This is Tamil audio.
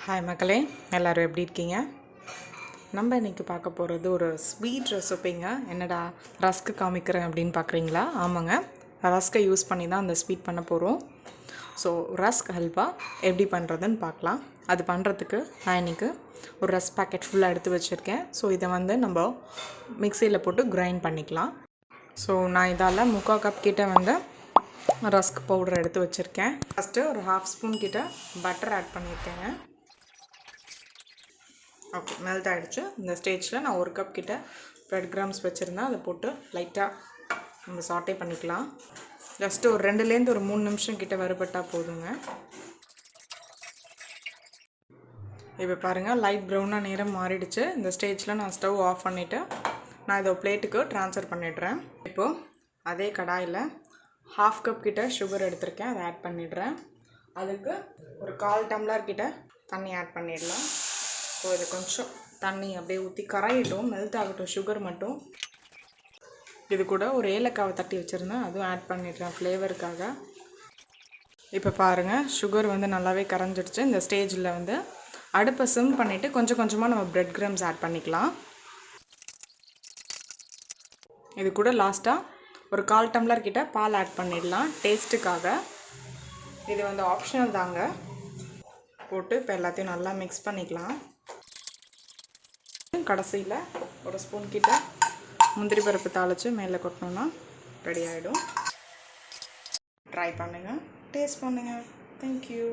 ஹாய் மக்களே, எல்லோரும் எப்படி இருக்கீங்க? நம்ம இன்றைக்கி பார்க்க போகிறது ஒரு ஸ்வீட் ரெசிப்பிங்க. என்னடா ரஸ்க்கு காமிக்கிறேன் அப்படின்னு பார்க்குறீங்களா? ஆமாங்க, ரஸ்க்கை யூஸ் பண்ணி தான் அந்த ஸ்வீட் பண்ண போகிறோம். ஸோ ரஸ்க் ஹல்வா எப்படி பண்ணுறதுன்னு பார்க்கலாம். அது பண்ணுறதுக்கு நான் இன்றைக்கி ஒரு ரஸ்க் பேக்கெட் ஃபுல்லாக எடுத்து வச்சுருக்கேன். ஸோ இதை நம்ம மிக்சியில் போட்டு கிரைண்ட் பண்ணிக்கலாம். ஸோ நான் இதால் 3/4 கப் கிட்ட ரஸ்க் பவுடர் எடுத்து வச்சுருக்கேன். ஃபஸ்ட்டு ஒரு 1/2 ஸ்பூன் கிட்ட பட்டர் ஆட் பண்ணியிருக்கேங்க. ஓகே, மெல்ட் ஆகிடுச்சு. இந்த ஸ்டேஜில் நான் 1 கப் கிட்ட ப்ரெட் கிராம்ஸ் வச்சுருந்தேன். அதை போட்டு லைட்டாக நம்ம சாட்டே பண்ணிக்கலாம். ஜஸ்ட்டு ஒரு 2லேருந்து ஒரு 3 நிமிஷம் கிட்ட வறுபட்டால் போதுங்க. இப்போ பாருங்கள், லைட் ப்ரௌனாக நேரம் மாறிடுச்சு. இந்த ஸ்டேஜில் நான் ஸ்டவ் ஆஃப் பண்ணிவிட்டு நான் இதை பிளேட்டுக்கு ட்ரான்ஸ்ஃபர் பண்ணிடுறேன். இப்போது அதே கடாயில் 1/2 கப் கிட்ட சுகர் எடுத்திருக்கேன், அதை ஆட் பண்ணிடுறேன். அதுக்கு ஒரு 1/4 டம்ளர் கிட்ட தண்ணி ஆட் பண்ணிடலாம். ஸோ இது கொஞ்சம் தண்ணி அப்படியே ஊற்றி கரையிட்டும், மெல்ட் ஆகட்டும் சுகர் மட்டும். இது கூட ஒரு ஏலக்காவை தட்டி வச்சுருந்தேன், அதுவும் ஆட் பண்ணிடுறேன் ஃப்ளேவருக்காக. இப்போ பாருங்கள், சுகர் நல்லாவே கரைஞ்சிடுச்சு. இந்த ஸ்டேஜில் அடுப்பை சிம் பண்ணிவிட்டு கொஞ்சம் கொஞ்சமாக நம்ம ப்ரெட் கிராம்ஸ் ஆட் பண்ணிக்கலாம். இது கூட லாஸ்ட்டாக ஒரு 1/4 டம்ளர் கிட்ட பால் ஆட் பண்ணிடலாம் டேஸ்ட்டுக்காக. இது ஆப்ஷனல் தாங்க. போட்டு இப்போ எல்லாத்தையும் நல்லா மிக்ஸ் பண்ணிக்கலாம். கடைசியில் ஒரு ஸ்பூன் கிட்ட முந்திரி பருப்பு தாளித்து மேலே கொட்டினோன்னா ரெடி ஆகிடும். ட்ரை பண்ணுங்கள், டேஸ்ட் பண்ணுங்கள். தேங்க்யூ.